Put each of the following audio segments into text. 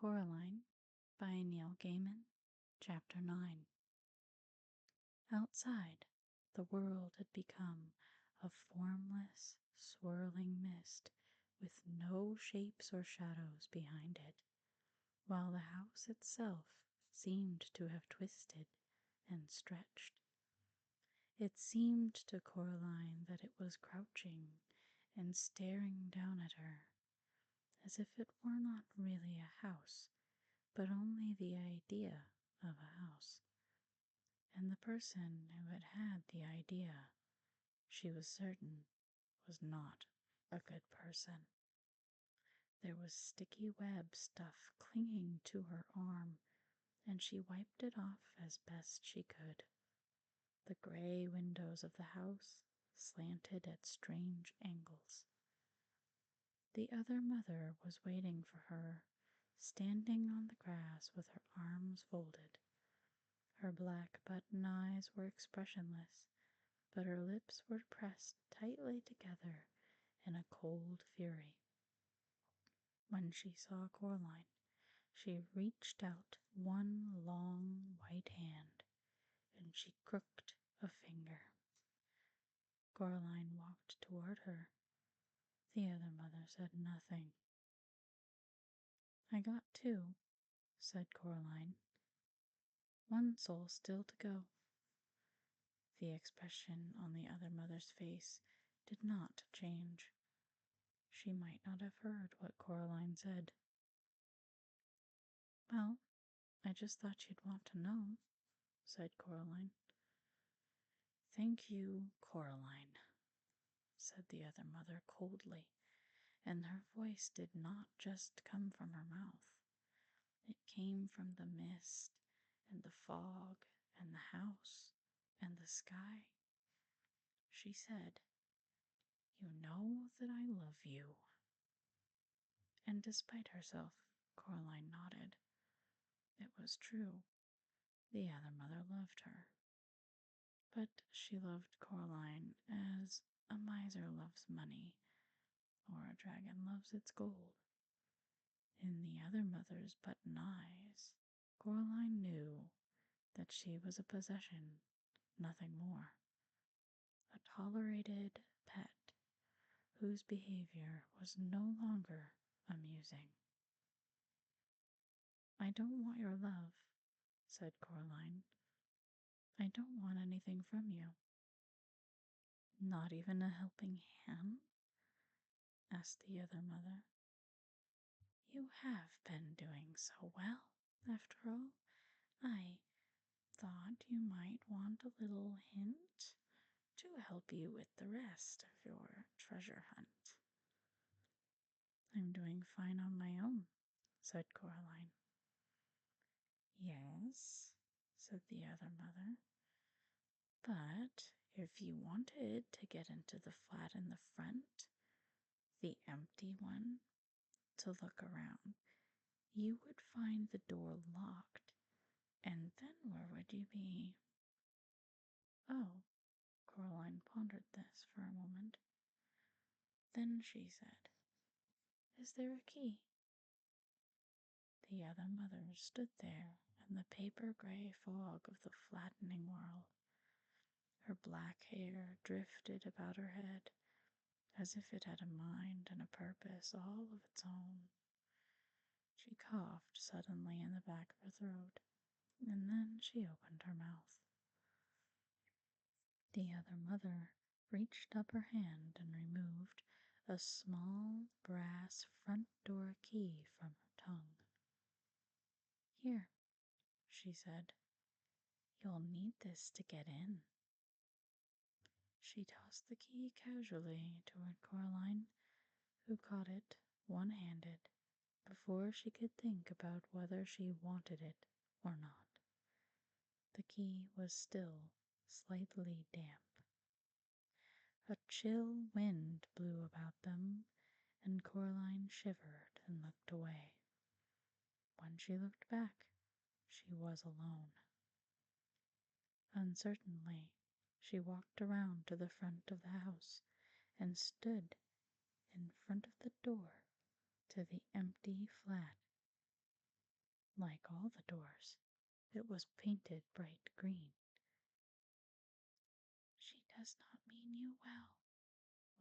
Coraline by Neil Gaiman, Chapter 9. Outside, the world had become a formless, swirling mist with no shapes or shadows behind it, while the house itself seemed to have twisted and stretched. It seemed to Coraline that it was crouching and staring down at her, as if it were not really a house, but only the idea of a house. And the person who had had the idea, she was certain, was not a good person. There was sticky web stuff clinging to her arm, and she wiped it off as best she could. The gray windows of the house slanted at strange angles. The other mother was waiting for her, standing on the grass with her arms folded. Her black button eyes were expressionless, but her lips were pressed tightly together in a cold fury. When she saw Coraline, she reached out one long white hand, and she crooked a finger. Coraline walked toward her. The other mother said nothing. "I got two," said Coraline. "One soul still to go." The expression on the other mother's face did not change. She might not have heard what Coraline said. "Well, I just thought you'd want to know," said Coraline. "Thank you, Coraline," said the other mother coldly, and her voice did not just come from her mouth. It came from the mist and the fog and the house and the sky. She said, "You know that I love you." And despite herself, Coraline nodded. It was true. The other mother loved her. But she loved Coraline as a miser loves money, or a dragon loves its gold. In the other mother's button eyes, Coraline knew that she was a possession, nothing more. A tolerated pet whose behavior was no longer amusing. "I don't want your love," said Coraline. "I don't want anything from you." "Not even a helping hand?" asked the other mother. "You have been doing so well, after all. I thought you might want a little hint to help you with the rest of your treasure hunt." "I'm doing fine on my own," said Coraline. "Yes," said the other mother, "but if you wanted to get into the flat in the front, the empty one, to look around, you would find the door locked, and then where would you be?" "Oh," Coraline pondered this for a moment. Then she said, "Is there a key?" The other mother stood there in the paper-gray fog of the flattening world. Her black hair drifted about her head, as if it had a mind and a purpose all of its own. She coughed suddenly in the back of her throat, and then she opened her mouth. The other mother reached up her hand and removed a small brass front door key from her tongue. "Here," she said. "You'll need this to get in." She tossed the key casually toward Coraline, who caught it one-handed before she could think about whether she wanted it or not. The key was still slightly damp. A chill wind blew about them, and Coraline shivered and looked away. When she looked back, she was alone. Uncertainly, she walked around to the front of the house and stood in front of the door to the empty flat. Like all the doors, it was painted bright green. "She does not mean you well,"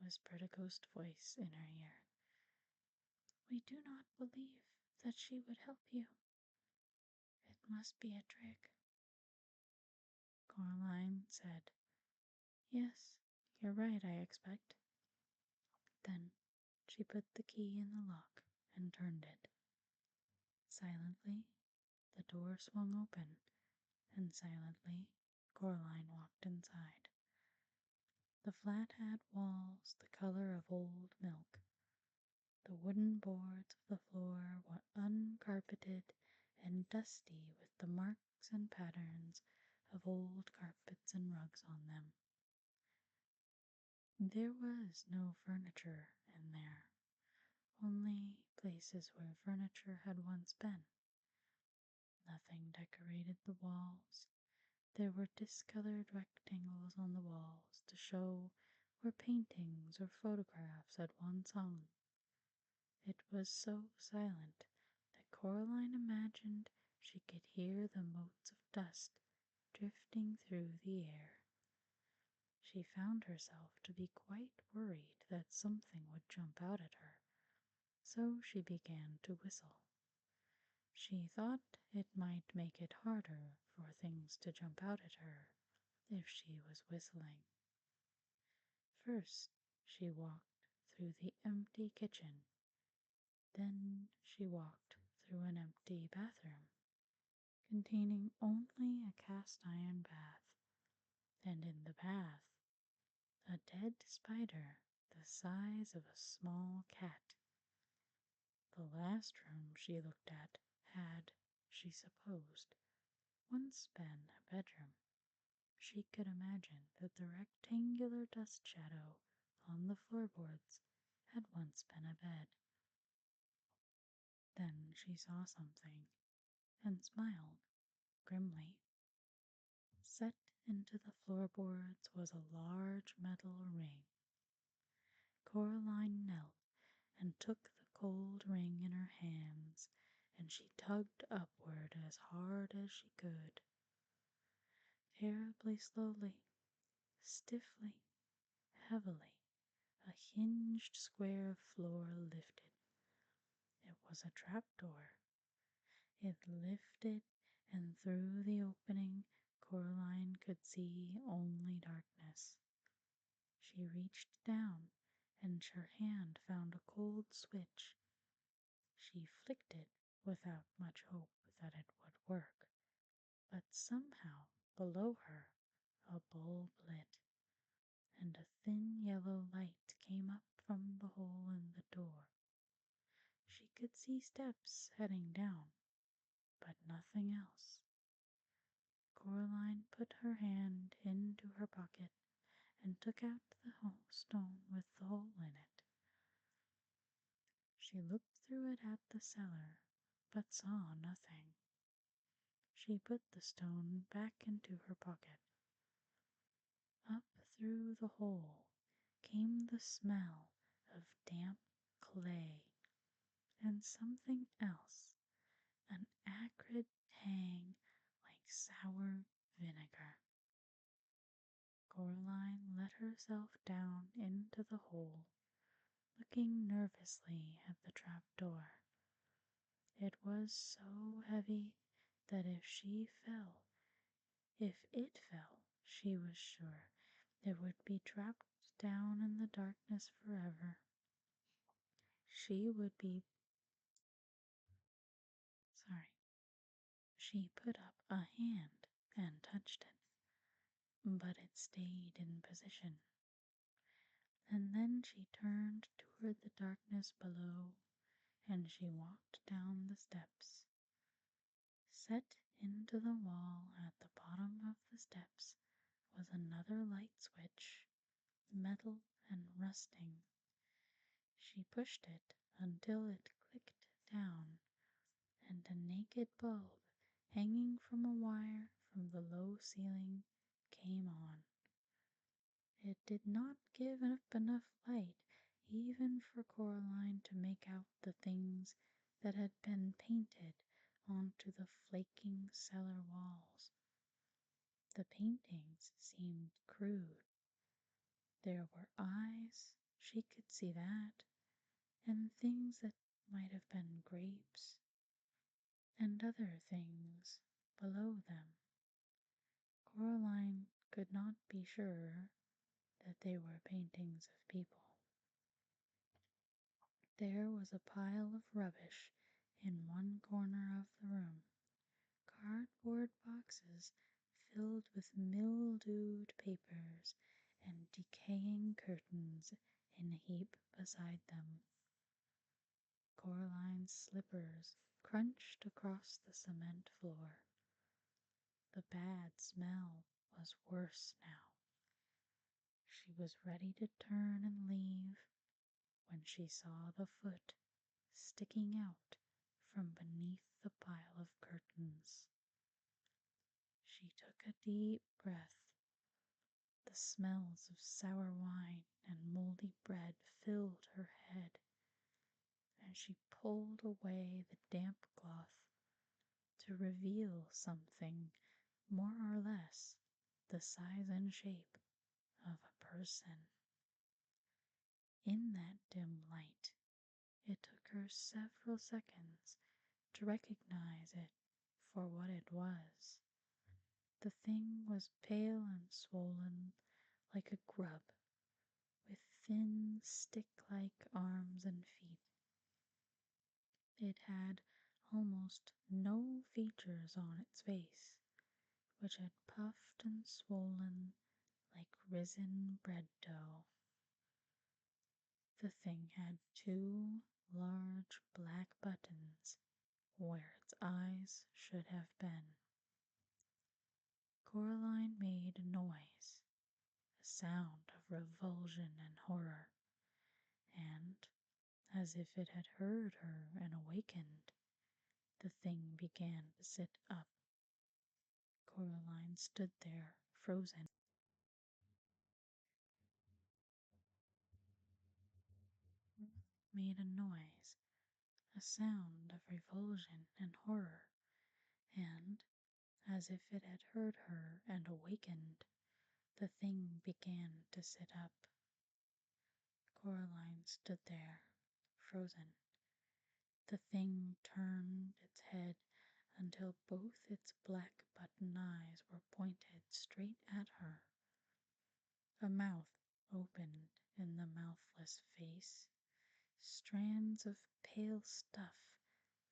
whispered a ghost voice in her ear. "We do not believe that she would help you. It must be a trick." Coraline said, "Yes, you're right, I expect." Then she put the key in the lock and turned it. Silently, the door swung open, and silently, Coraline walked inside. The flat had walls the color of old milk. The wooden boards of the floor were uncarpeted and dusty with the marks and patterns of old carpets and rugs on them. There was no furniture in there, only places where furniture had once been. Nothing decorated the walls. There were discolored rectangles on the walls to show where paintings or photographs had once hung. It was so silent that Coraline imagined she could hear the motes of dust drifting through the air. She found herself to be quite worried that something would jump out at her, so she began to whistle. She thought it might make it harder for things to jump out at her if she was whistling. First, she walked through the empty kitchen. Then she walked through an empty bathroom, containing only a cast-iron bath, and in the bath, a dead spider the size of a small cat. The last room she looked at had, she supposed, once been a bedroom. She could imagine that the rectangular dust shadow on the floorboards had once been a bed. Then she saw something and smiled grimly. Set into the floorboards was a large metal ring. Coraline knelt and took the cold ring in her hands, and she tugged upward as hard as she could. Terribly slowly, stiffly, heavily, a hinged square of floor lifted. It was a trapdoor. It lifted, and through the opening Coraline could see only darkness. She reached down, and her hand found a cold switch. She flicked it without much hope that it would work, but somehow below her a bulb lit, and a thin yellow light came up from the hole in the door. She could see steps heading down, but nothing else. Coraline put her hand into her pocket and took out the stone with the hole in it. She looked through it at the cellar, but saw nothing. She put the stone back into her pocket. Up through the hole came the smell of damp clay and something else, an acrid tang like sour vinegar. Coraline let herself down into the hole, looking nervously at the trap door. It was so heavy that if it fell, she was sure it would be trapped down in the darkness forever. She would be sorry. She put up a hand and touched it, but it stayed in position. And then she turned toward the darkness below, and she walked down the steps. Set into the wall at the bottom of the steps was another light switch, metal and rusting. She pushed it until it clicked down, and a naked bulb hanging from a wire from the low ceiling came on. It did not give up enough light even for Coraline to make out the things that had been painted onto the flaking cellar walls. The paintings seemed crude. There were eyes, she could see that, and things that might have been grapes, and other things below them. Coraline could not be sure that they were paintings of people. There was a pile of rubbish in one corner of the room, cardboard boxes filled with mildewed papers and decaying curtains in a heap beside them. Coraline's slippers crunched across the cement floor. The bad smell was worse now. She was ready to turn and leave when she saw the foot sticking out from beneath the pile of curtains. She took a deep breath. The smells of sour wine and moldy bread filled her head, and she pulled away the damp cloth to reveal something more or less the size and shape of a person. In that dim light, it took her several seconds to recognize it for what it was. The thing was pale and swollen like a grub, with thin, stick-like arms and feet. It had almost no features on its face, which had puffed and swollen like risen bread dough. The thing had two large black buttons where its eyes should have been. Coraline made a noise, a sound of revulsion and horror, and, as if it had heard her and awakened, the thing began to sit up. Coraline stood there, frozen. Made a noise, a sound of revulsion and horror, and, as if it had heard her and awakened, the thing began to sit up. Coraline stood there, frozen. The thing turned its head until both its black button eyes were pointed straight at her. A mouth opened in the mouthless face, strands of pale stuff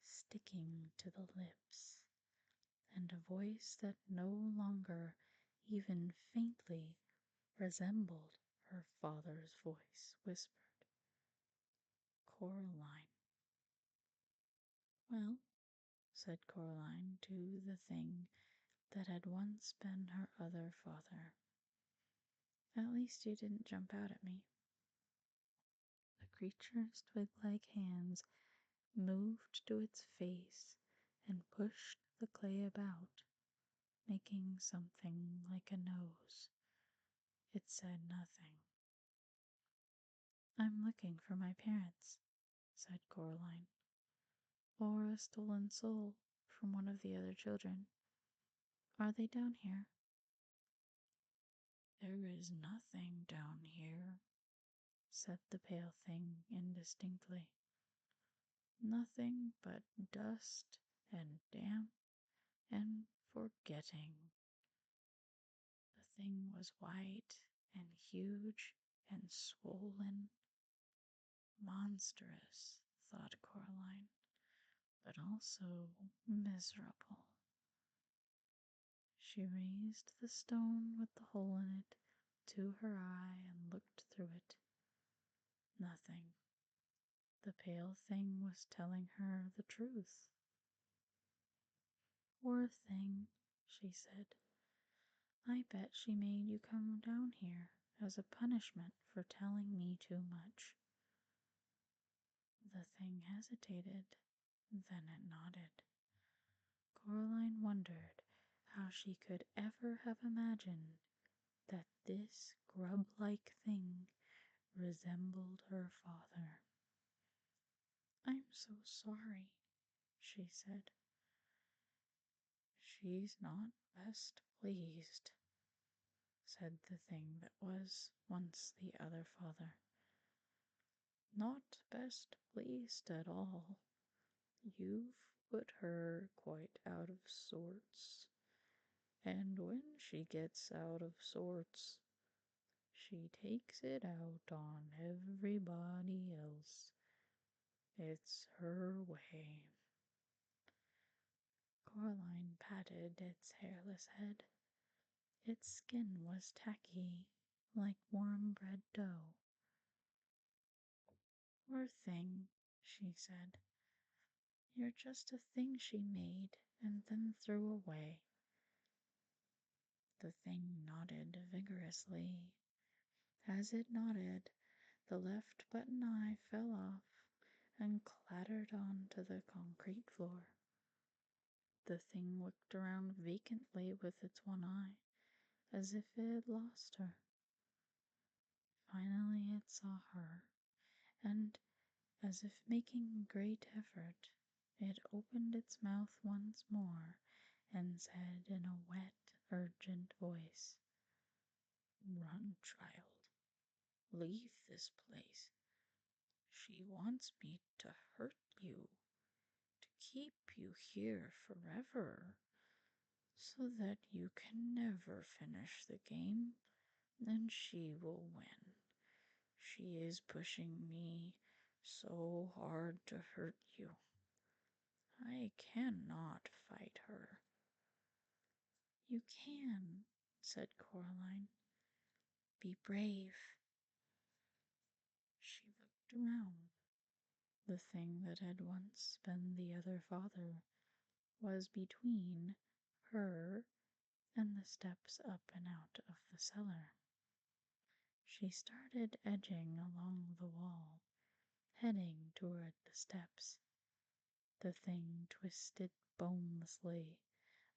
sticking to the lips, and a voice that no longer even faintly resembled her father's voice whispered, "Coraline." "Well," said Coraline to the thing that had once been her other father, "at least you didn't jump out at me." The creature's twig-like hands moved to its face and pushed the clay about, making something like a nose. It said nothing. "I'm looking for my parents," said Coraline, "or a stolen soul from one of the other children. Are they down here?" "There is nothing down here," said the pale thing indistinctly. "Nothing but dust and damp and forgetting." The thing was white and huge and swollen. Monstrous, thought Coraline, but also miserable. She raised the stone with the hole in it to her eye and looked through it. Nothing. The pale thing was telling her the truth. "Poor thing," she said. "I bet she made you come down here as a punishment for telling me too much." The thing hesitated, then it nodded. Coraline wondered how she could ever have imagined that this grub-like thing resembled her father. "I'm so sorry," she said. "She's not best pleased," said the thing that was once the other father. "Not best pleased at all. You've put her quite out of sorts, and when she gets out of sorts, she takes it out on everybody else. It's her way." Coraline patted its hairless head. Its skin was tacky, like warm bread dough. "Poor thing," she said. "You're just a thing she made and then threw away." The thing nodded vigorously. As it nodded, the left button eye fell off and clattered onto the concrete floor. The thing looked around vacantly with its one eye, as if it had lost her. Finally it saw her, and, as if making great effort, it opened its mouth once more and said in a wet, urgent voice, "Run, child. Leave this place. She wants me to hurt you, to keep you here forever, so that you can never finish the game, and she will win. She is pushing me so hard to hurt you. I cannot fight her." "You can," said Coraline. "Be brave." She looked around. The thing that had once been the other father was between her and the steps up and out of the cellar. She started edging along the wall, heading toward the steps. The thing twisted bonelessly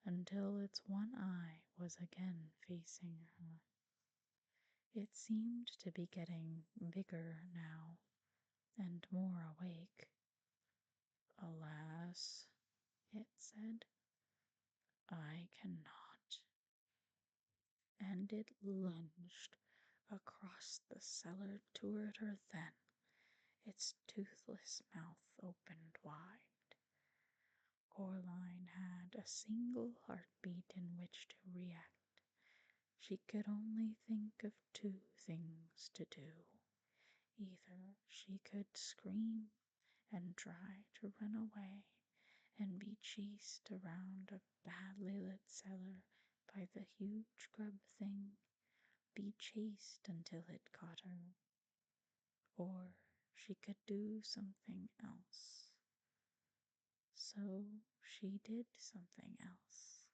until its one eye was again facing her. It seemed to be getting bigger now, and more awake. "Alas," it said, "I cannot." And it lunged across the cellar toward her then, its toothless mouth opened wide. Coraline had a single heartbeat in which to react. She could only think of two things to do. Either she could scream and try to run away and be chased around a badly lit cellar by the huge grub thing, be chased until it caught her, or she could do something else. So she did something else.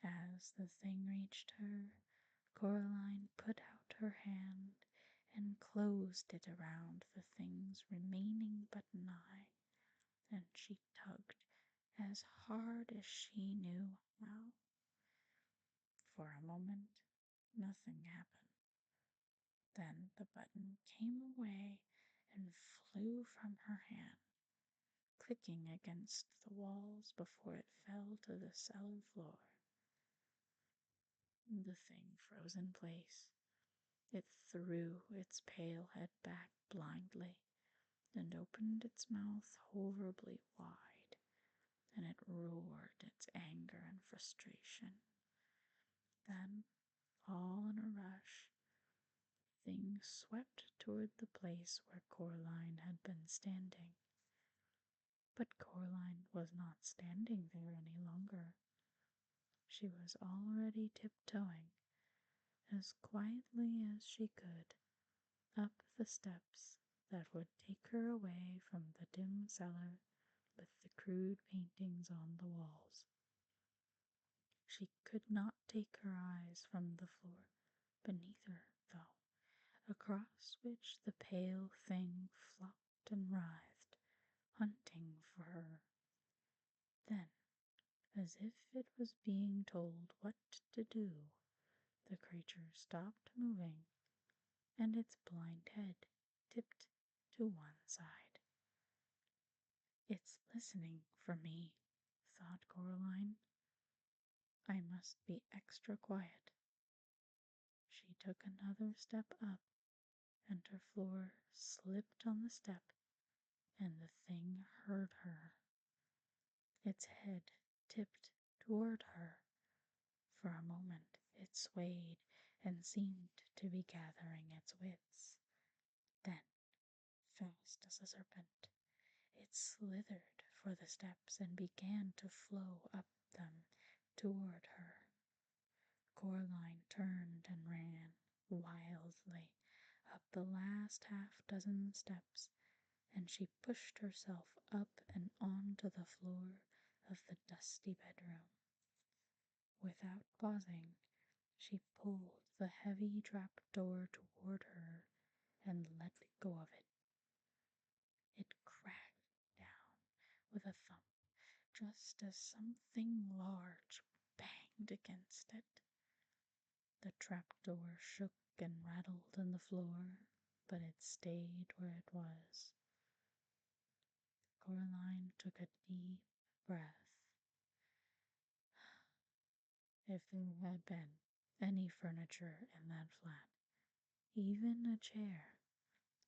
As the thing reached her, Coraline put out her hand and closed it around the thing's remaining button eye, and she tugged as hard as she knew how. For a moment, nothing happened. Then the button came away and flew from her hand, clicking against the walls before it fell to the cellar floor. The thing froze in place. It threw its pale head back blindly and opened its mouth horribly wide, and it roared its anger and frustration. Then, all in a rush, things swept toward the place where Coraline had been standing. But Coraline was not standing there any longer. She was already tiptoeing, as quietly as she could, up the steps that would take her away from the dim cellar with the crude paintings on the walls. She could not take her eyes from the floor beneath her, though, across which the pale thing flopped and writhed, hunting for her. Then, as if it was being told what to do, the creature stopped moving, and its blind head tipped to one side. "It's listening for me," thought Coraline. I must be extra quiet. She took another step up, and her floor slipped on the step, and the thing heard her. Its head tipped toward her. For a moment it swayed and seemed to be gathering its wits. Then, fast as a serpent, it slithered for the steps and began to flow up them toward her. Coraline turned and ran wildly up the last half-dozen steps, and she pushed herself up and onto the floor of the dusty bedroom. Without pausing, she pulled the heavy trap door toward her and let go of it. It crashed down with a thump just as something large banged against it. The trapdoor shook and rattled on the floor, but it stayed where it was. Coraline took a deep breath. If there had been any furniture in that flat, even a chair,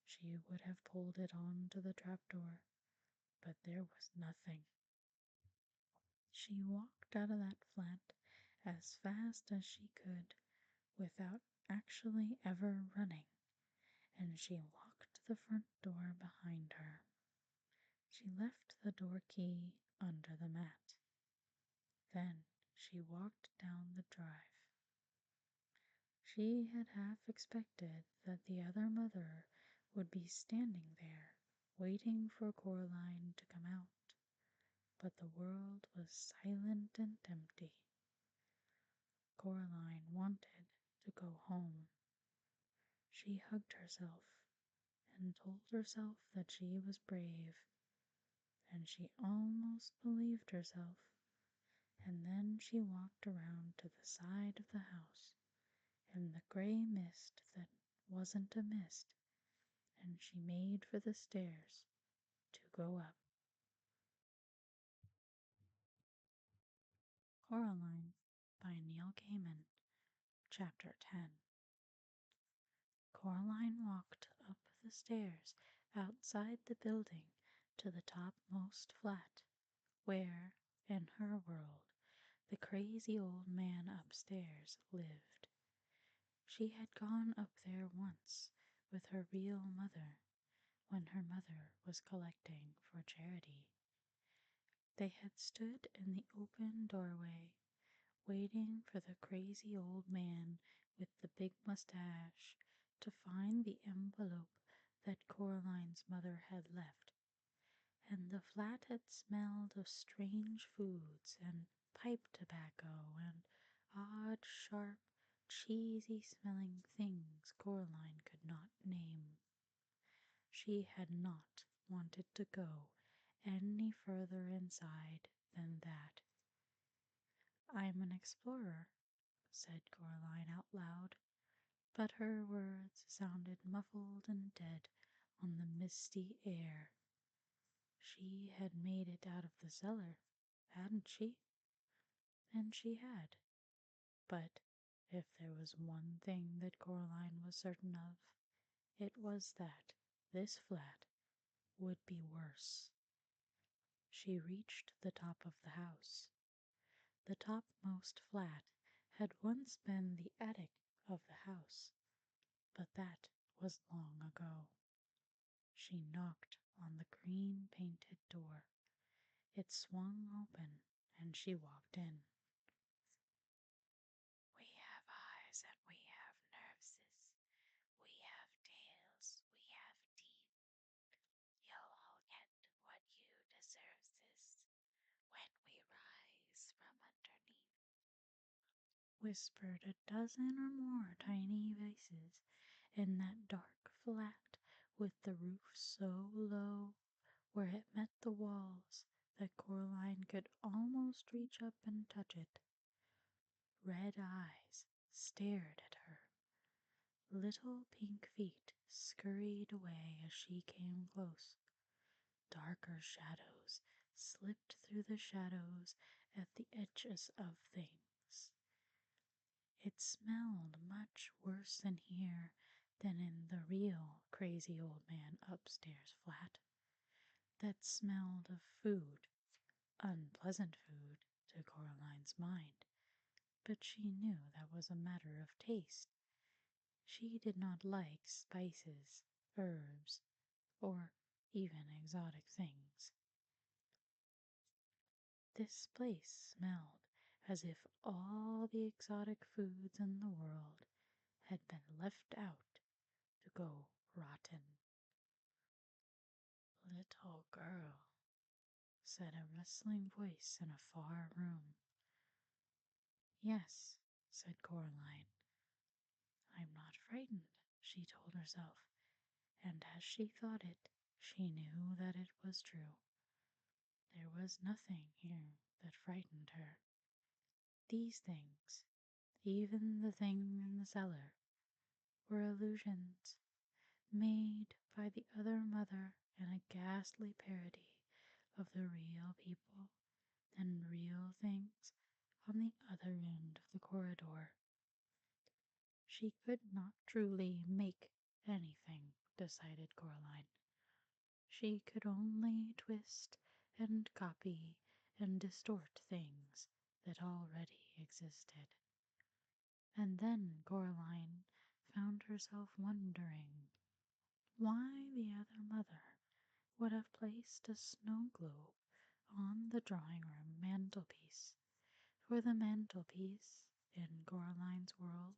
she would have pulled it onto the trapdoor, but there was nothing. She walked out of that flat as fast as she could without actually ever running, and she locked the front door behind her. She left the door key under the mat. Then she walked down the drive. She had half expected that the other mother would be standing there, waiting for Coraline to come out, but the world was silent and empty. Coraline wanted to go home. She hugged herself and told herself that she was brave, and she almost believed herself, and then she walked around to the side of the house in the gray mist that wasn't a mist, and she made for the stairs to go up. Coraline by Neil Gaiman, Chapter 10. Coraline walked up the stairs outside the building to the topmost flat, where, in her world, the crazy old man upstairs lived. She had gone up there once with her real mother, when her mother was collecting for charity. They had stood in the open doorway, waiting for the crazy old man with the big mustache to find the envelope that Coraline's mother had left, and the flat had smelled of strange foods and pipe tobacco and odd, sharp, cheesy-smelling things Coraline could not name. She had not wanted to go any further inside than that. "I'm an explorer," said Coraline out loud, but her words sounded muffled and dead on the misty air. She had made it out of the cellar, hadn't she? And she had. But if there was one thing that Coraline was certain of, it was that this flat would be worse. She reached the top of the house. The topmost flat had once been the attic of the house, but that was long ago. She knocked on the green-painted door. It swung open, and she walked in. "We have eyes and we have nerveses. We have tails, we have teeth. You'll all get what you deserves when we rise from underneath," whispered a dozen or more tiny voices in that dark flat with the roof so low where it met the walls that Coraline could almost reach up and touch it. Red eyes stared at her. Little pink feet scurried away as she came close. Darker shadows slipped through the shadows at the edges of things. It smelled much worse in here than in the real crazy old man upstairs flat. That smelled of food, unpleasant food to Coraline's mind, but she knew that was a matter of taste. She did not like spices, herbs, or even exotic things. This place smelled as if all the exotic foods in the world had been left out to go rotten. "Little girl," said a rustling voice in a far room. "Yes," said Coraline. "I'm not frightened," she told herself, and as she thought it, she knew that it was true. There was nothing here that frightened her. These things, even the thing in the cellar, were illusions made by the other mother in a ghastly parody of the real people and real things on the other end of the corridor. She could not truly make anything, decided Coraline. She could only twist and copy and distort things that already existed. And then Coraline found herself wondering why the other mother would have placed a snow globe on the drawing room mantelpiece, for the mantelpiece in Coraline's world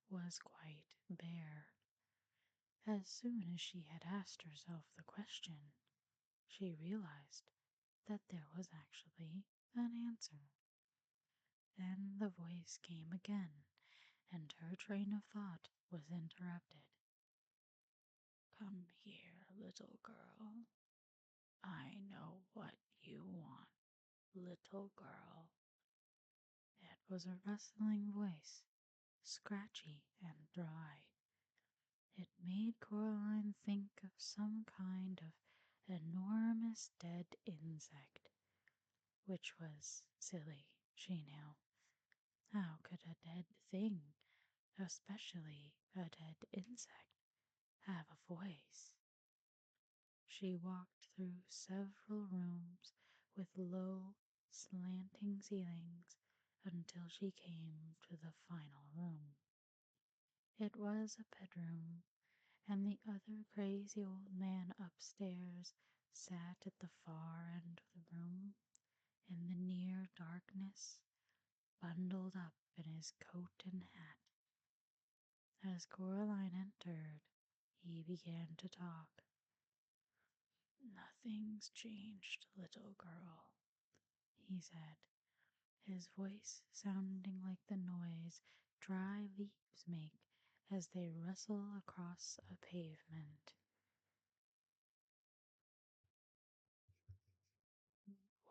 was quite bare. As soon as she had asked herself the question, she realized that there was actually an answer. Then the voice came again, and her train of thought was interrupted. "Come here, little girl. I know what you want, little girl." It was a rustling voice, scratchy and dry. It made Coraline think of some kind of enormous dead insect, which was silly, she knew. How could a dead thing, especially a dead insect, have a voice? She walked through several rooms with low, slanting ceilings until she came to the final room. It was a bedroom, and the other crazy old man upstairs sat at the far end of the room, in the near darkness, bundled up in his coat and hat. As Coraline entered, he began to talk. "Nothing's changed, little girl," he said, his voice sounding like the noise dry leaves make as they rustle across a pavement.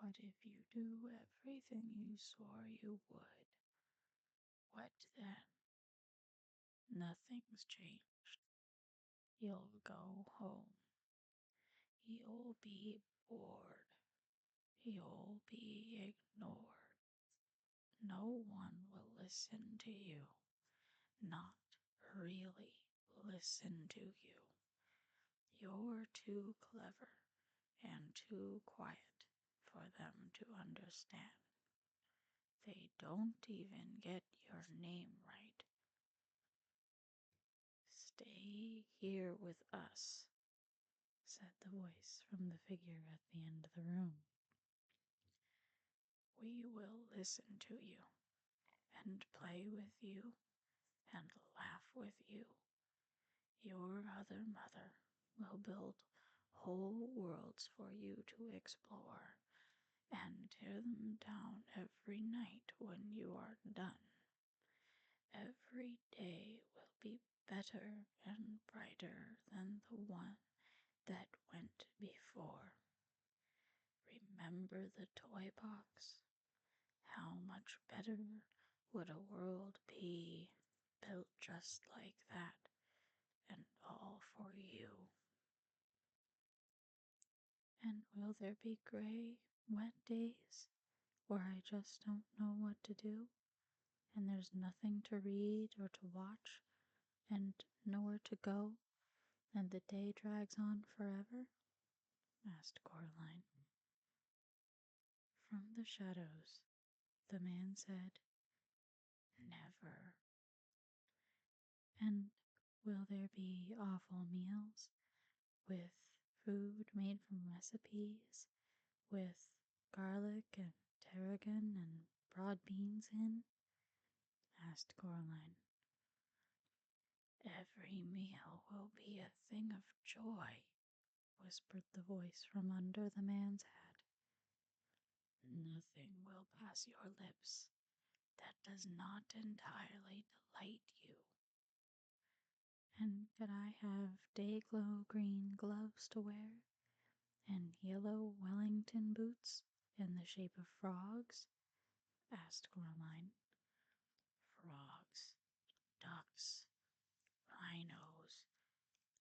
"What if you do everything you swore you would? What then? Nothing's changed. You'll go home. You'll be bored. You'll be ignored. No one will listen to you. Not really listen to you. You're too clever and too quiet for them to understand. They don't even get your name right. Stay here with us," said the voice from the figure at the end of the room. "We will listen to you, and play with you, and laugh with you. Your other mother will build whole worlds for you to explore, and tear them down every night when you are done. Every day will be better and brighter than the one that went before. Remember the toy box? How much better would a world be built just like that, and all for you? And will there be gray, wet days where I just don't know what to do? and there's nothing to read or to watch, and nowhere to go, and the day drags on forever?" asked Coraline. From the shadows, the man said, "Never." "And will there be awful meals, with food made from recipes, with garlic and tarragon and broad beans in?" asked Coraline. "Every meal will be a thing of joy," whispered the voice from under the man's hat. "Nothing will pass your lips that does not entirely delight you." "And could I have day-glow green gloves to wear, and yellow Wellington boots in the shape of frogs?" asked Coraline. "Frogs, ducks, rhinos,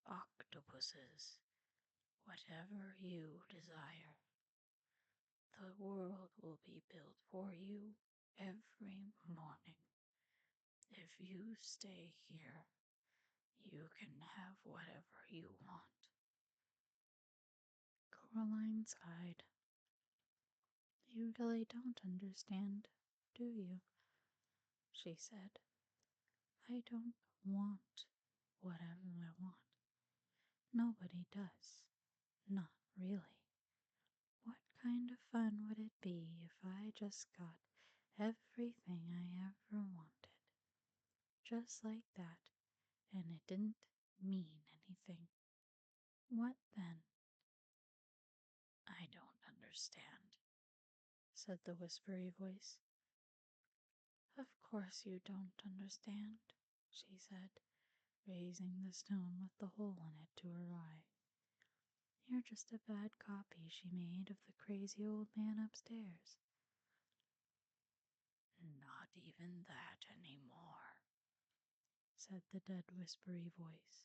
octopuses, whatever you desire. The world will be built for you every morning. If you stay here, you can have whatever you want." Coraline sighed. "You really don't understand, do you?" she said. "I don't want whatever I want. Nobody does. Not really. What kind of fun would it be if I just got everything I ever wanted? Just like that, and it didn't mean anything. What then?" "I don't understand," said the whispery voice. "Of course you don't understand," she said, raising the stone with the hole in it to her eye. "You're just a bad copy she made of the crazy old man upstairs." "Not even that anymore," said the dead whispery voice.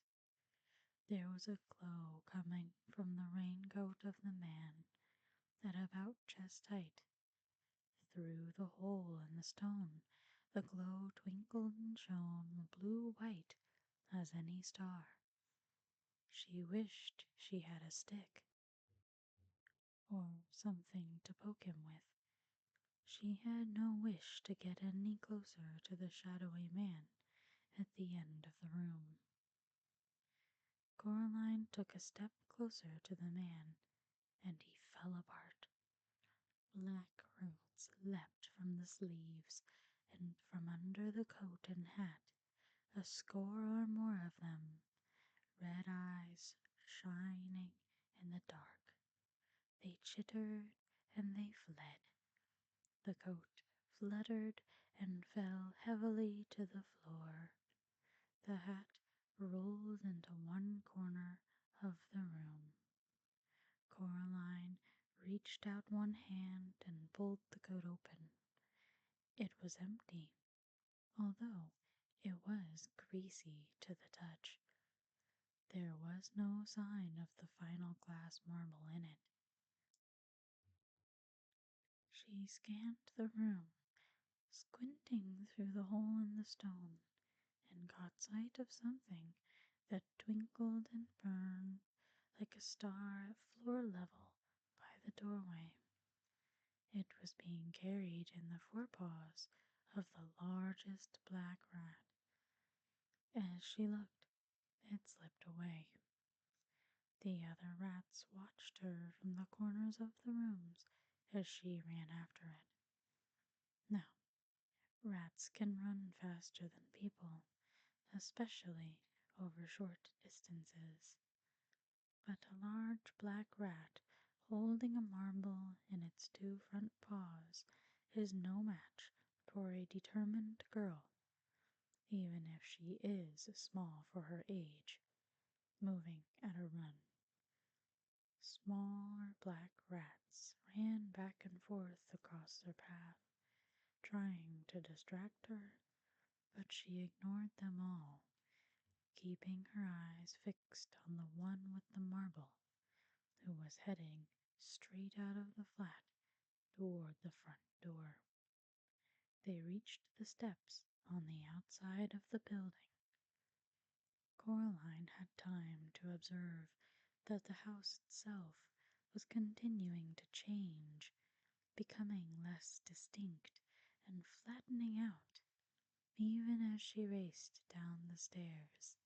There was a glow coming from the raincoat of the man at about chest height. Through the hole in the stone, the glow twinkled and shone blue-white as any star. She wished she had a stick, or something to poke him with. She had no wish to get any closer to the shadowy man at the end of the room. Coraline took a step closer to the man, and he fell apart. Black roots leapt from the sleeves and from under the coat and hat, a score or more of them, red eyes shining in the dark. They chittered and they fled. The coat fluttered and fell heavily to the floor. The hat rolled into one corner of the room. Coraline reached out one hand and pulled the coat open. It was empty, although it was greasy to the touch. There was no sign of the final glass marble in it. She scanned the room, squinting through the hole in the stone, and caught sight of something that twinkled and burned like a star at floor level by the doorway. It was being carried in the forepaws of the largest black rat. As she looked, it slipped away. The other rats watched her from the corners of the rooms as she ran after it. Now, rats can run faster than people, especially over short distances. But a large black rat holding a marble in its two front paws is no match for a determined girl, even if she is small for her age, moving at a run. Smaller black rats ran back and forth across their path, trying to distract her, but she ignored them all, keeping her eyes fixed on the one with the marble, who was heading straight out of the flat toward the front door. they reached the steps on the outside of the building. Coraline had time to observe that the house itself was continuing to change, becoming less distinct and flattening out, even as she raced down the stairs.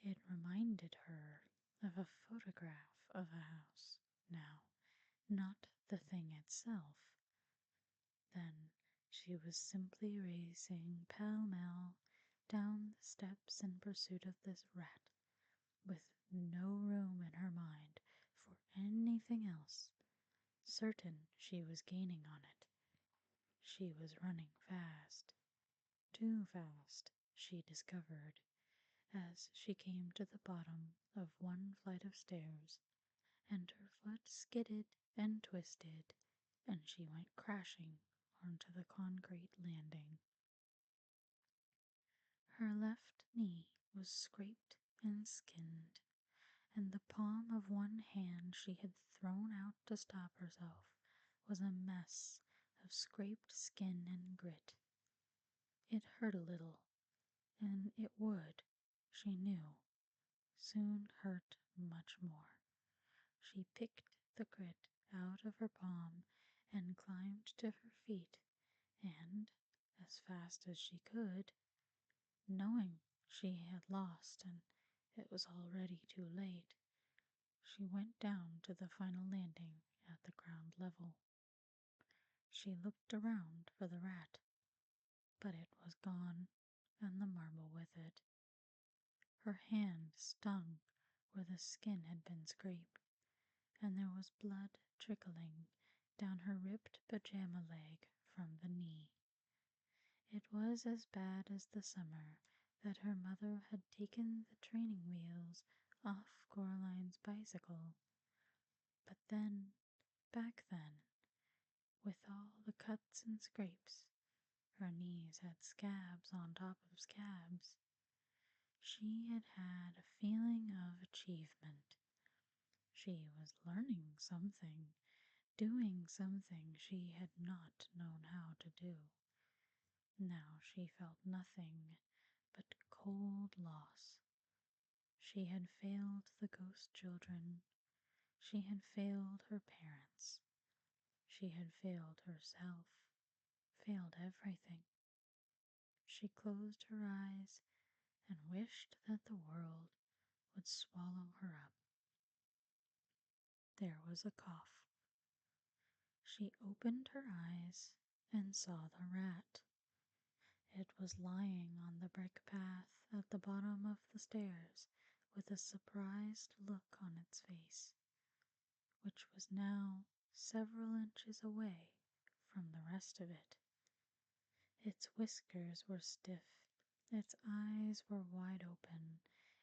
It reminded her of a photograph of a house now, not the thing itself. Then she was simply racing pell-mell down the steps in pursuit of this rat, with no room in her mind for anything else, certain she was gaining on it. She was running fast, too fast, she discovered, as she came to the bottom of one flight of stairs, and her foot skidded and twisted, and she went crashing onto the concrete landing. Her left knee was scraped and skinned, and the palm of one hand she had thrown out to stop herself was a mess of scraped skin and grit. It hurt a little, and it would, she knew, soon hurt much more. She picked the grit out of her palm and climbed to her feet, and, as fast as she could, knowing she had lost and it was already too late, she went down to the final landing at the ground level. She looked around for the rat, but it was gone, and the marble with it. Her hand stung where the skin had been scraped, and there was blood trickling down her ripped pajama leg from the knee. It was as bad as the summer that her mother had taken the training wheels off Coraline's bicycle. But then, back then, with all the cuts and scrapes, her knees had scabs on top of scabs. She had had a feeling of achievement. She was learning something, doing something she had not known how to do. Now she felt nothing but cold loss. She had failed the ghost children. She had failed her parents. She had failed herself, failed everything. She closed her eyes and wished that the world would swallow her up. There was a cough. She opened her eyes and saw the rat. It was lying on the brick path at the bottom of the stairs with a surprised look on its face, which was now several inches away from the rest of it. Its whiskers were stiff, its eyes were wide open,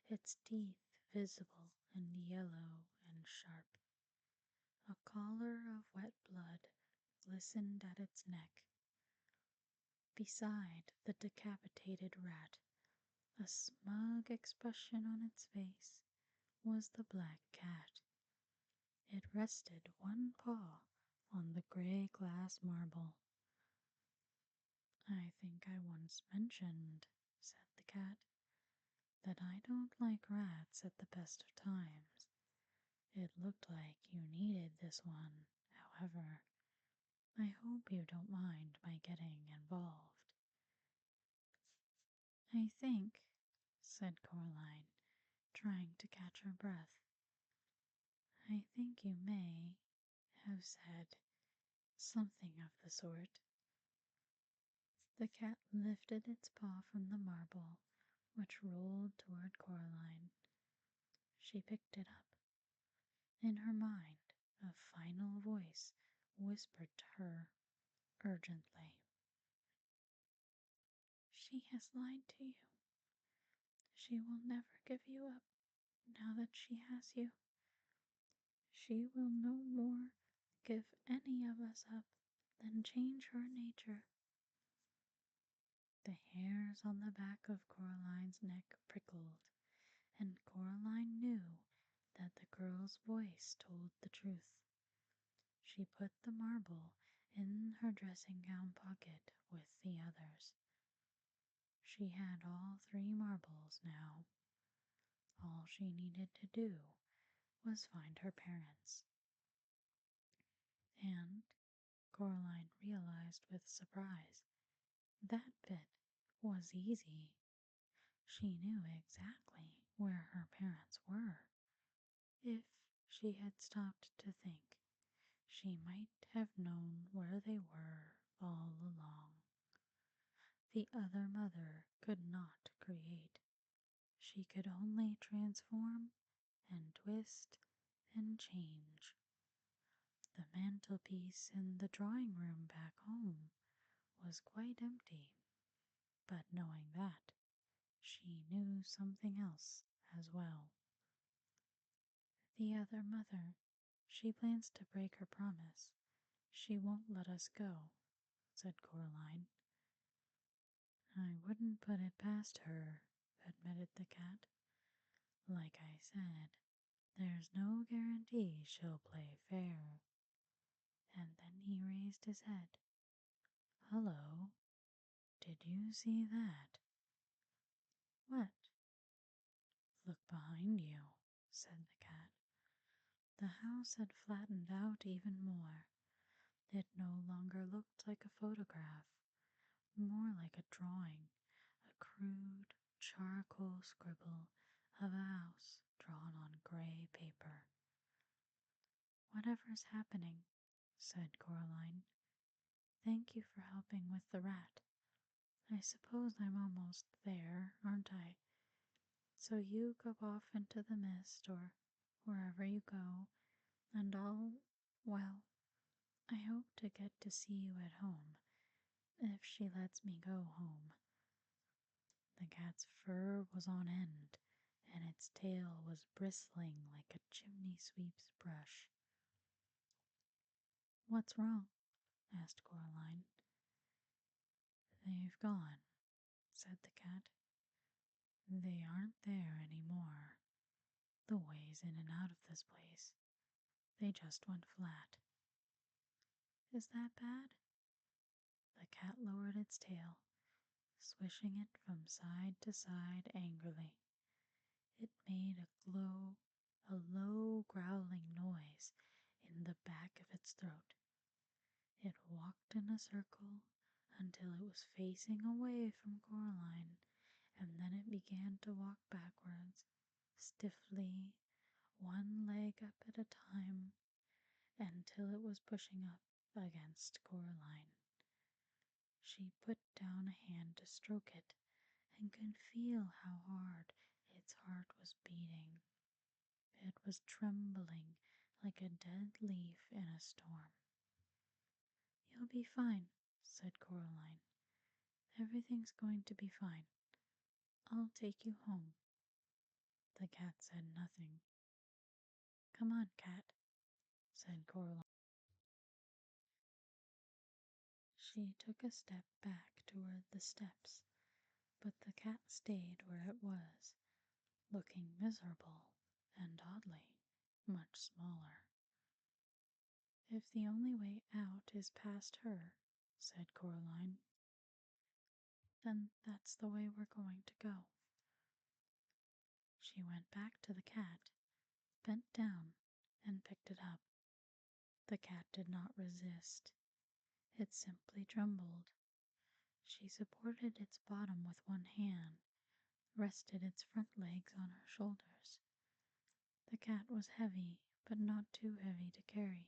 its teeth visible and yellow and sharp. A collar of wet blood glistened at its neck. Beside the decapitated rat, a smug expression on its face, was the black cat. It rested one paw on the gray glass marble. "I think I once mentioned," said the cat, "that I don't like rats at the best of times. It looked like you needed this one, however. I hope you don't mind my getting involved." "I think," said Coraline, trying to catch her breath, "I think you may have said something of the sort." The cat lifted its paw from the marble, which rolled toward Coraline. She picked it up. In her mind, a final voice whispered to her urgently, "She has lied to you. She will never give you up now that she has you. She will no more give any of us up than change her nature." The hairs on the back of Coraline's neck prickled, and Coraline knew that the girl's voice told the truth. She put the marble in her dressing gown pocket with the others. She had all 3 marbles now. All she needed to do was find her parents. And Coraline realized with surprise that bit was easy. She knew exactly where her parents were. If she had stopped to think, she might have known where they were all along. The other mother could not create. She could only transform and twist and change. The mantelpiece in the drawing room back home was quite empty, but knowing that, she knew something else as well. The other mother, she plans to break her promise. She won't let us go, said Coraline. I wouldn't put it past her, admitted the cat. Like I said, there's no guarantee she'll play fair. And then he raised his head. Hello, did you see that? What? Look behind you, said the cat. The house had flattened out even more. It no longer looked like a photograph, more like a drawing, a crude charcoal scribble of a house drawn on gray paper. Whatever's happening, said Coraline. Thank you for helping with the rat. I suppose I'm almost there, aren't I? So you go off into the mist or wherever you go, and well, I hope to get to see you at home, if she lets me go home. The cat's fur was on end, and its tail was bristling like a chimney sweep's brush. What's wrong? Asked Coraline. They've gone, said the cat. They aren't there anymore. The ways in and out of this place. They just went flat. Is that bad? The cat lowered its tail, swishing it from side to side angrily. It made a low growling noise in the back of its throat. It walked in a circle until it was facing away from Coraline, and then it began to walk backwards, stiffly, one leg up at a time, until it was pushing up against Coraline. She put down a hand to stroke it, and could feel how hard its heart was beating. It was trembling like a dead leaf in a storm. You'll be fine, said Coraline. Everything's going to be fine. I'll take you home. The cat said nothing. Come on, cat, said Coraline. She took a step back toward the steps, but the cat stayed where it was, looking miserable and oddly much smaller. If the only way out is past her, said Coraline, then that's the way we're going to go. She went back to the cat, bent down, and picked it up. The cat did not resist. It simply trembled. She supported its bottom with one hand, rested its front legs on her shoulders. The cat was heavy, but not too heavy to carry.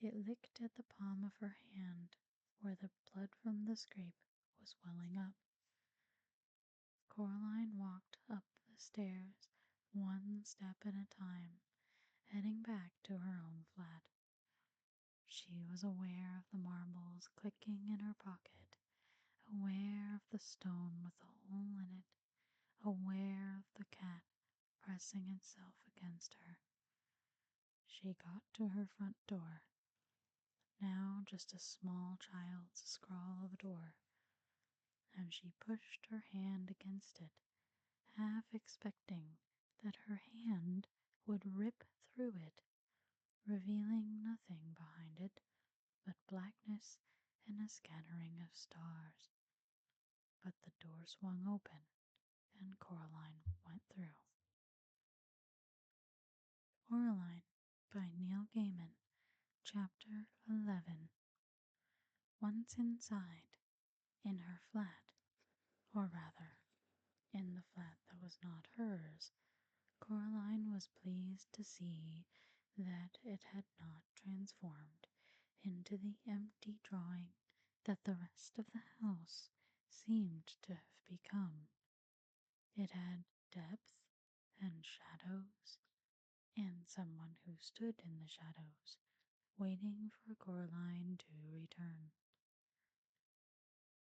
It licked at the palm of her hand, where the blood from the scrape was welling up. Coraline walked up the stairs, one step at a time, heading back to her own flat. She was aware of the marbles clicking in her pocket, aware of the stone with the hole in it, aware of the cat pressing itself against her. She got to her front door, now just a small child's scrawl of a door, and she pushed her hand against it, half expecting that her hand would rip through it, revealing nothing behind it but blackness and a scattering of stars. But the door swung open, and Coraline went through. Coraline by Neil Gaiman, Chapter 11. Once inside, in her flat, or rather, in the flat that was not hers, Coraline was pleased to see that it had not transformed into the empty drawing that the rest of the house seemed to have become. It had depth and shadows, and someone who stood in the shadows, waiting for Coraline to return.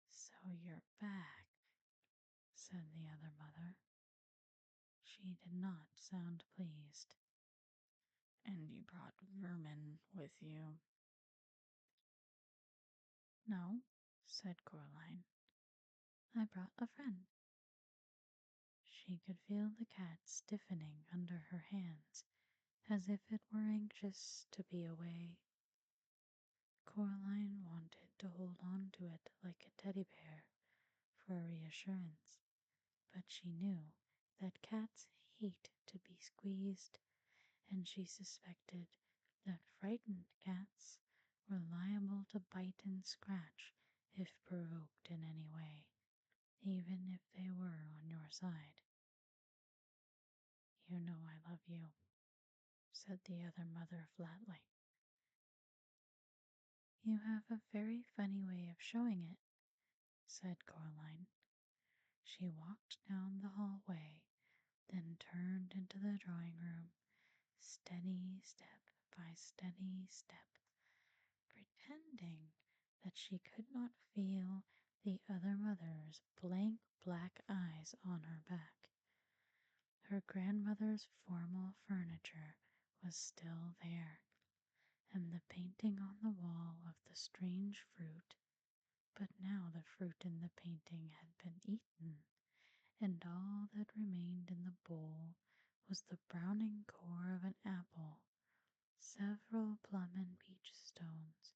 "So you're back," said the other mother. She did not sound pleased. "And you brought vermin with you." "No," said Coraline. "I brought a friend." She could feel the cat stiffening under her hands, as if it were anxious to be away. Coraline wanted to hold on to it like a teddy bear for reassurance, but she knew that cats hate to be squeezed, and she suspected that frightened cats were liable to bite and scratch if provoked in any way, even if they were on your side. "You know I love you," said the other mother flatly. "You have a very funny way of showing it," said Coraline. She walked down the hallway, then turned into the drawing room, steady step by steady step, pretending that she could not feel the other mother's blank black eyes on her back. Her grandmother's formal furniture was still there, and the painting on the wall of the strange fruit, but now the fruit in the painting had been eaten, and all that remained in the bowl was the browning core of an apple, several plum and peach stones,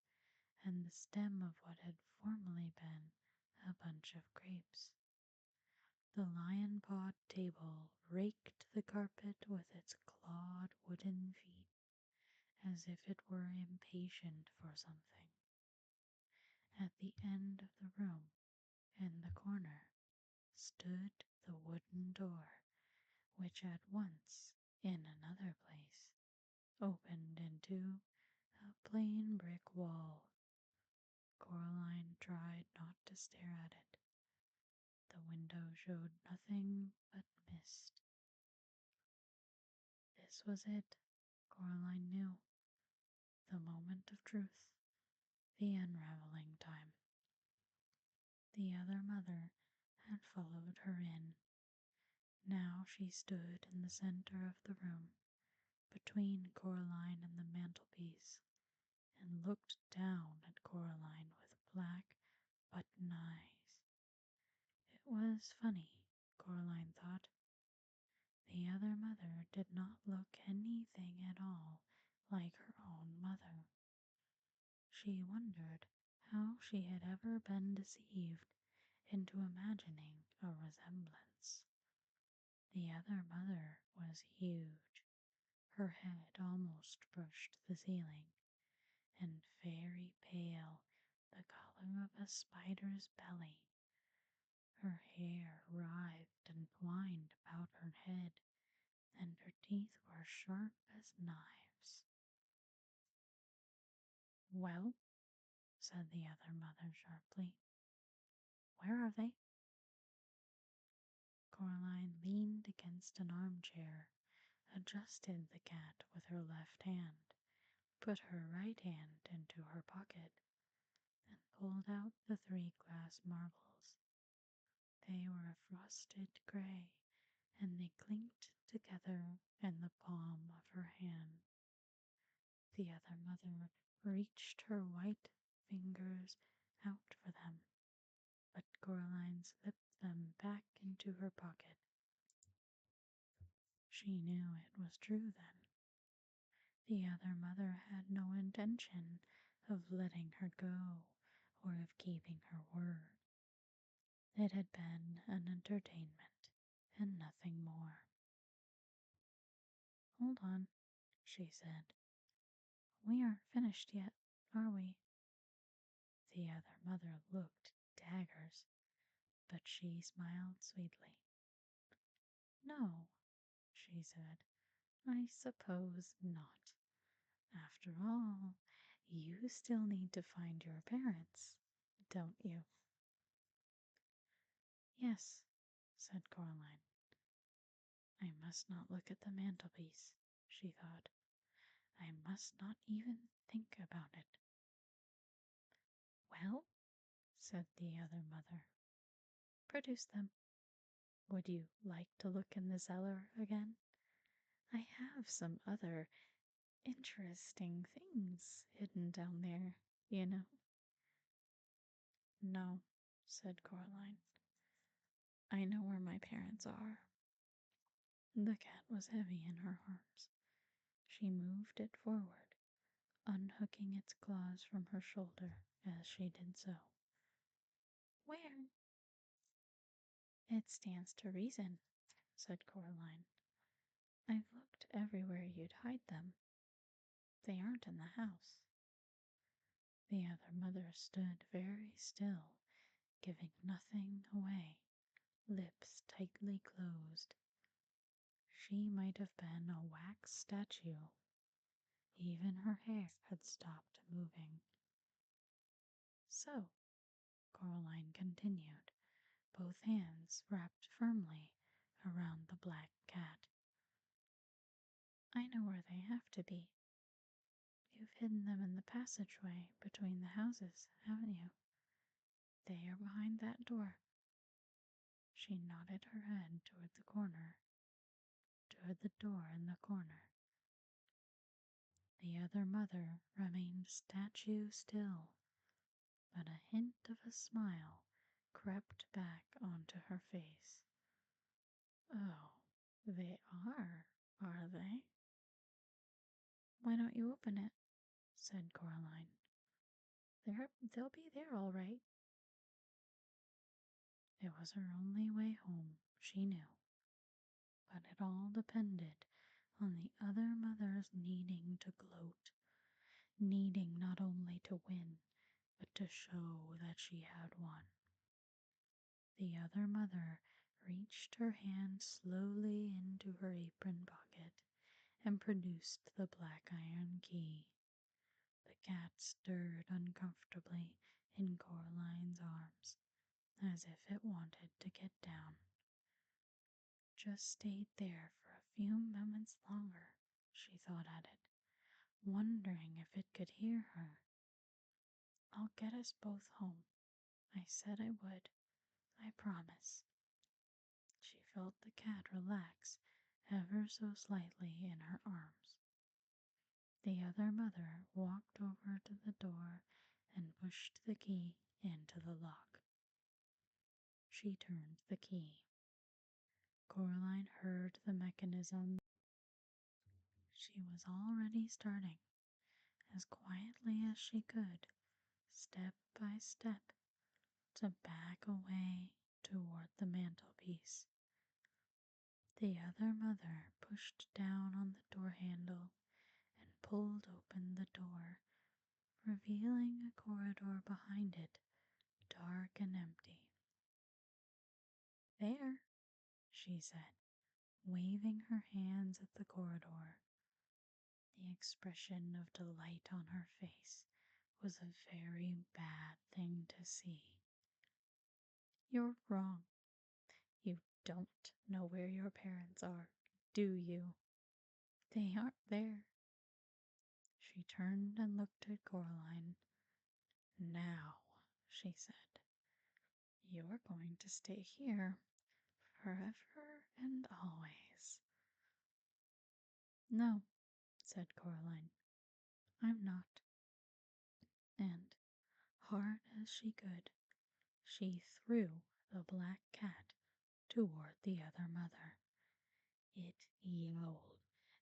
and the stem of what had formerly been a bunch of grapes. The lion-pawed table raked the carpet with its clawed wooden feet, as if it were impatient for something. At the end of the room, in the corner, stood the wooden door, which at once, in another place, opened into a plain brick wall. Coraline tried not to stare at it. The window showed nothing but mist. This was it, Coraline knew. The moment of truth, the unraveling time. The other mother had followed her in. Now she stood in the center of the room, between Coraline and the mantelpiece, and looked down at Coraline with black button eyes. It was funny, Coraline thought. The other mother did not look anything at all like her own mother. She wondered how she had ever been deceived into imagining a resemblance. The other mother was huge. Her head almost brushed the ceiling, and very pale, the color of a spider's belly. Her hair writhed and twined about her head, and her teeth were sharp as knives. "Well," said the other mother sharply, "where are they?" Coraline leaned against an armchair, adjusted the cat with her left hand, put her right hand into her pocket, and pulled out the 3 glass marbles. They were a frosted gray, and they clinked together in the palm of her hand. The other mother reached her white fingers out for them, but Coraline slipped them back into her pocket. She knew it was true then. The other mother had no intention of letting her go or of keeping her word. It had been an entertainment and nothing more. "Hold on," she said. "We aren't finished yet, are we?" The other mother looked daggers, but she smiled sweetly. "No," she said, "I suppose not. After all, you still need to find your parents, don't you?" "Yes," said Coraline. "I must not look at the mantelpiece," she thought. "I must not even think about it." "Well," said the other mother, "produce them. Would you like to look in the cellar again? I have some other interesting things hidden down there, you know." "No," said Coraline. "I know where my parents are." The cat was heavy in her arms. She moved it forward, unhooking its claws from her shoulder as she did so. "Where?" "It stands to reason," said Coraline. "I've looked everywhere you'd hide them. They aren't in the house." The other mother stood very still, giving nothing away, lips tightly closed. She might have been a wax statue. Even her hair had stopped moving. "So," Coraline continued, both hands wrapped firmly around the black cat, "I know where they have to be. You've hidden them in the passageway between the houses, haven't you? They are behind that door." She nodded her head toward the door in the corner. The other mother remained statue still, but a hint of a smile crept back onto her face. "Oh, they are they?" "Why don't you open it?" said Coraline. They'll be there all right." It was her only way home, she knew, but it all depended on the other mother's needing to gloat, needing not only to win, but to show that she had won. The other mother reached her hand slowly into her apron pocket and produced the black iron key. The cat stirred uncomfortably in Coraline's arms, as if it wanted to get down. Just stayed there for a few moments longer, she thought at it, wondering if it could hear her. "I'll get us both home. I said I would. I promise." She felt the cat relax ever so slightly in her arms. The other mother walked over to the door and pushed the key into the lock. She turned the key. Coraline heard the mechanism. She was already starting, as quietly as she could, step by step, to back away toward the mantelpiece. The other mother pushed down on the door handle and pulled open the door, revealing a corridor behind it, dark and empty. "There," she said, waving her hands at the corridor. The expression of delight on her face was a very bad thing to see. "You're wrong. You don't know where your parents are, do you? They aren't there." She turned and looked at Coraline. "Now," she said, "you're going to stay here forever and always." "No," said Coraline, "I'm not." And, hard as she could, she threw the black cat toward the other mother. It yowled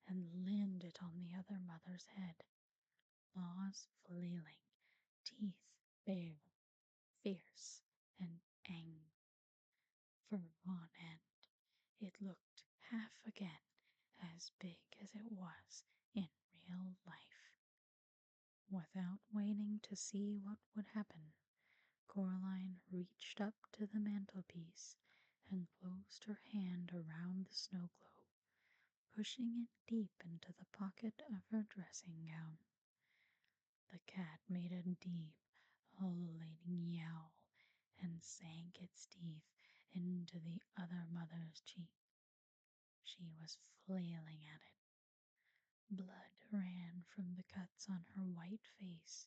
and landed on the other mother's head, claws flailing teeth bare, fierce, and angry. For on end, it looked half again as big as it was in real life. Without waiting to see what would happen, Coraline reached up to the mantelpiece and closed her hand around the snow globe, pushing it deep into the pocket of her dressing gown. The cat made a deep, ululating yowl and sank its teeth into the other mother's cheek. She was flailing at it. Blood ran from the cuts on her white face.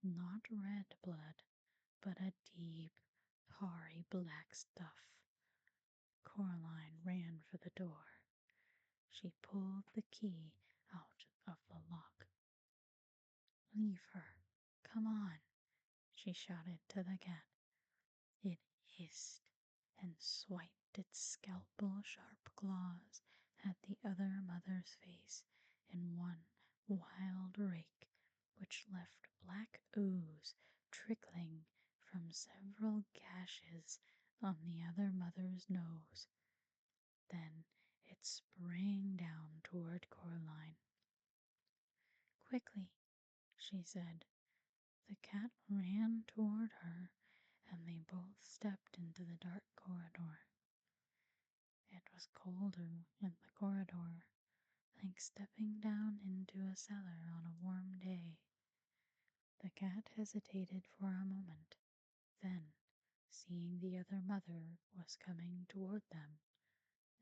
Not red blood, but a deep, tarry black stuff. Coraline ran for the door. She pulled the key out of the lock. "Leave her. Come on," she shouted to the cat. It hissed and swiped its scalpel-sharp claws at the other mother's face in one wild rake, which left black ooze trickling from several gashes on the other mother's nose. Then it sprang down toward Coraline. "Quickly," she said. The cat ran toward her, and they both stepped into the dark corridor. It was colder in the corridor, like stepping down into a cellar on a warm day. The cat hesitated for a moment. Then, seeing the other mother was coming toward them,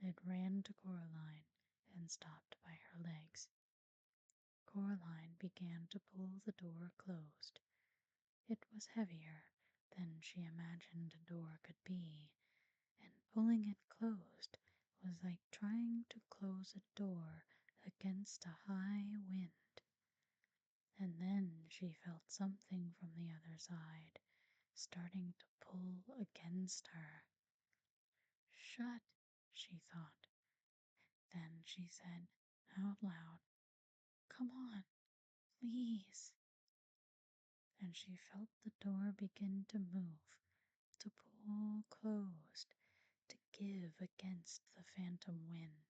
it ran to Coraline and stopped by her legs. Coraline began to pull the door closed. It was heavier than she imagined a door could be, and pulling it closed was like trying to close a door against a high wind. And then she felt something from the other side starting to pull against her. "Shut," she thought. Then she said out loud, "Come on, please." And she felt the door begin to move, to pull closed, to give against the phantom wind.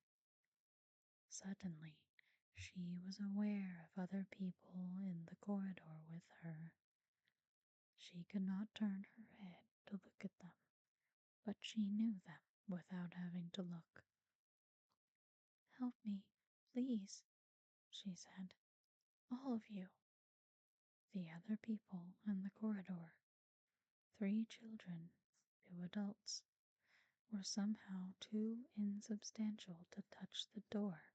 Suddenly, she was aware of other people in the corridor with her. She could not turn her head to look at them, but she knew them without having to look. "Help me, please," she said. "All of you." The other people in the corridor, 3 children, 2 adults, were somehow too insubstantial to touch the door,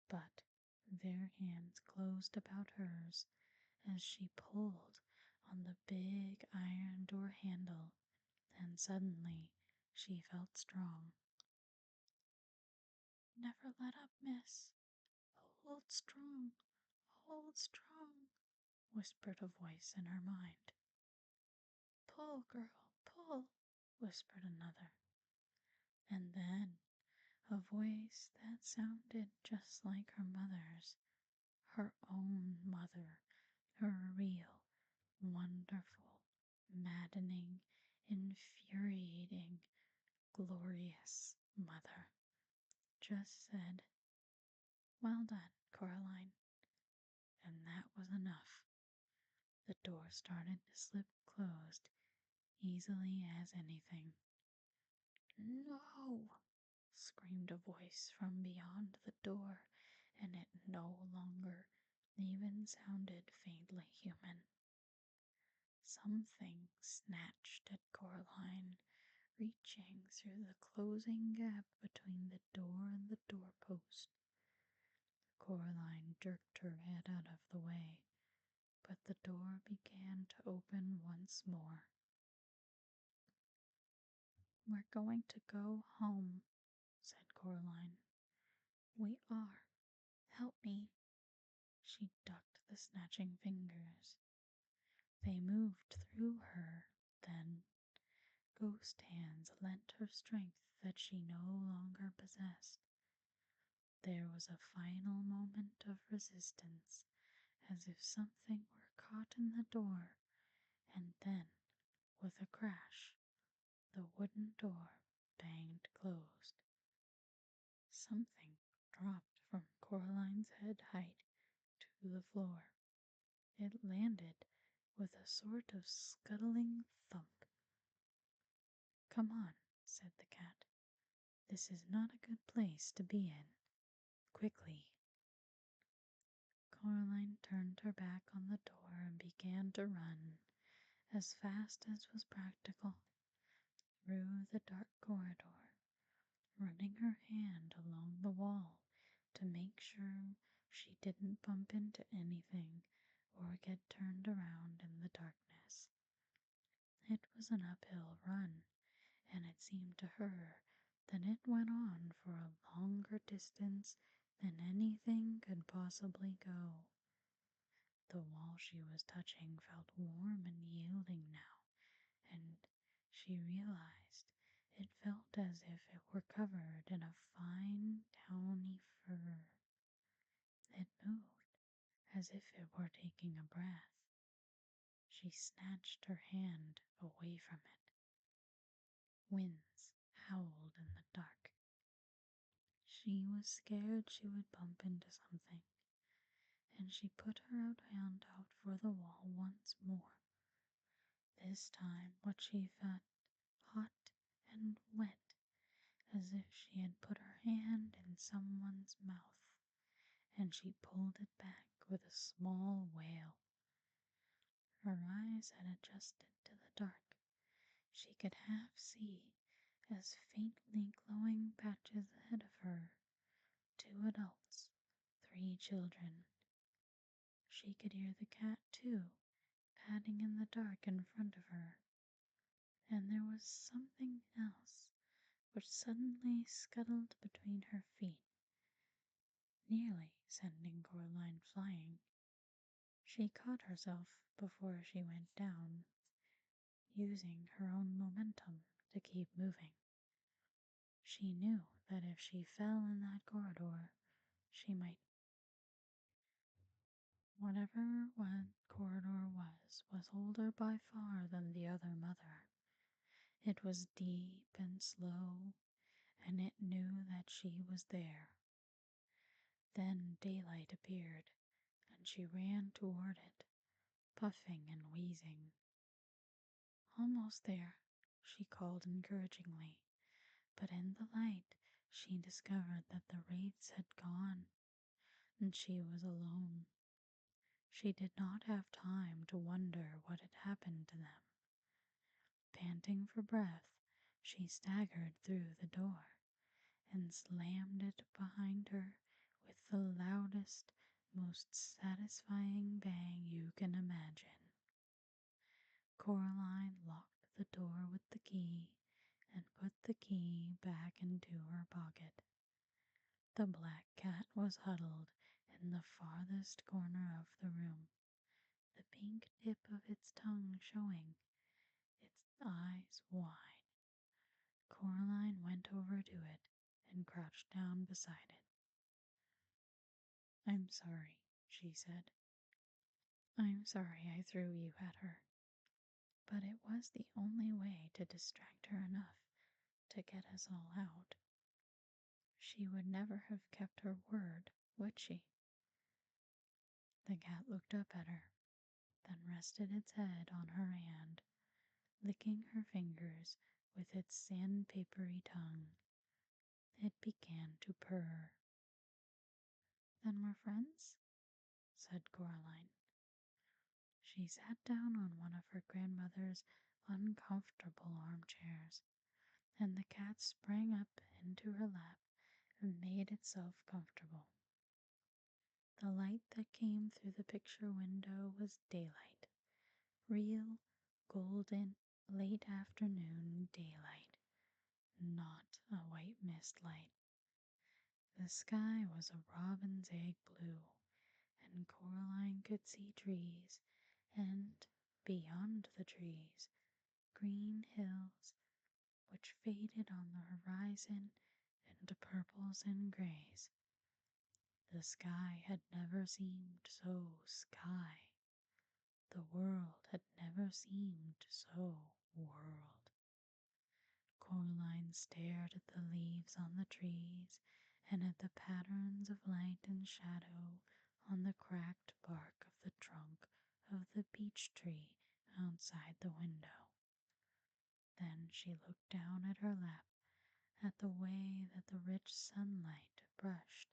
but their hands closed about hers as she pulled on the big iron door handle, and suddenly she felt strong. "Never let up, miss. Hold strong, hold strong," whispered a voice in her mind. "Pull, girl, pull," whispered another. And then a voice that sounded just like her mother's, her own mother, her real, wonderful, maddening, infuriating, glorious mother, just said, "Well done, Coraline." And that was enough. The door started to slip closed, easily as anything. "No!" screamed a voice from beyond the door, and it no longer even sounded faintly human. Something snatched at Coraline, reaching through the closing gap between the door and the doorpost. Coraline jerked her head out of the way, but the door began to open once more. "We're going to go home," said Coraline. "We are. Help me." She ducked the snatching fingers. They moved through her, then ghost hands lent her strength that she no longer possessed. There was a final moment of resistance, as if something were caught in the door, and then, with a crash, the wooden door banged closed. Something dropped from Coraline's head height to the floor. It landed with a sort of scuttling thump. "Come on," said the cat. "This is not a good place to be in. Quickly." Coraline turned her back on the door and began to run, as fast as was practical, through the dark corridor, running her hand along the wall to make sure she didn't bump into anything or get turned around in the darkness. It was an uphill run, and it seemed to her that it went on for a longer distance than anything could possibly go. The wall she was touching felt warm and yielding now, and she realized it felt as if it were covered in a fine, downy fur. It moved as if it were taking a breath. She snatched her hand away from it. Winds howled in the dark. She was scared she would bump into something, and she put her hand out for the wall once more. This time what she felt hot and wet, as if she had put her hand in someone's mouth, and she pulled it back with a small wail. Her eyes had adjusted to the dark. She could half see, as faintly glowing patches ahead of her, 2 adults, 3 children. She could hear the cat, too, padding in the dark in front of her. And there was something else which suddenly scuttled between her feet, nearly sending Coraline flying. She caught herself before she went down, using her own momentum to keep moving. She knew that if she fell in that corridor, she might. Whatever what corridor was older by far than the other mother. It was deep and slow, and it knew that she was there. Then daylight appeared, and she ran toward it, puffing and wheezing. "Almost there," she called encouragingly, but in the light she discovered that the wraiths had gone, and she was alone. She did not have time to wonder what had happened to them. Panting for breath, she staggered through the door and slammed it behind her with the loudest, most satisfying bang you can imagine. Coraline locked the door with the key and put the key back into her pocket. The black cat was huddled in the farthest corner of the room, the pink tip of its tongue showing, its eyes wide. Coraline went over to it and crouched down beside it. "I'm sorry," she said. "I'm sorry I threw you at her. But it was the only way to distract her enough to get us all out. She would never have kept her word, would she?" The cat looked up at her, then rested its head on her hand, licking her fingers with its sandpapery tongue. It began to purr. "Then we're friends?" said Coraline. She sat down on one of her grandmother's uncomfortable armchairs, and the cat sprang up into her lap and made itself comfortable. The light that came through the picture window was daylight, real, golden, late afternoon daylight, not a white mist light. The sky was a robin's egg blue, and Coraline could see trees, and, beyond the trees, green hills, which faded on the horizon into purples and grays. The sky had never seemed so sky. the world had never seemed so world. Coraline stared at the leaves on the trees and at the patterns of light and shadow on the cracked bark of the trunk of the beech tree outside the window. Then she looked down at her lap, at the way that the rich sunlight brushed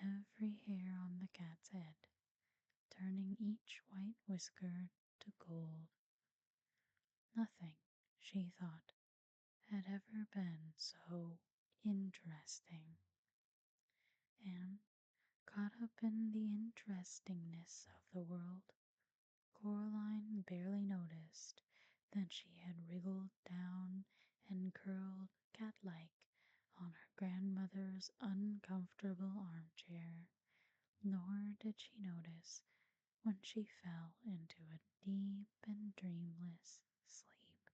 every hair on the cat's head, turning each white whisker to gold. Nothing, she thought, had ever been so interesting. And, caught up in the interestingness of the world, Coraline barely noticed that she had wriggled down and curled cat-like on her grandmother's uncomfortable armchair, nor did she notice when she fell into a deep and dreamless sleep.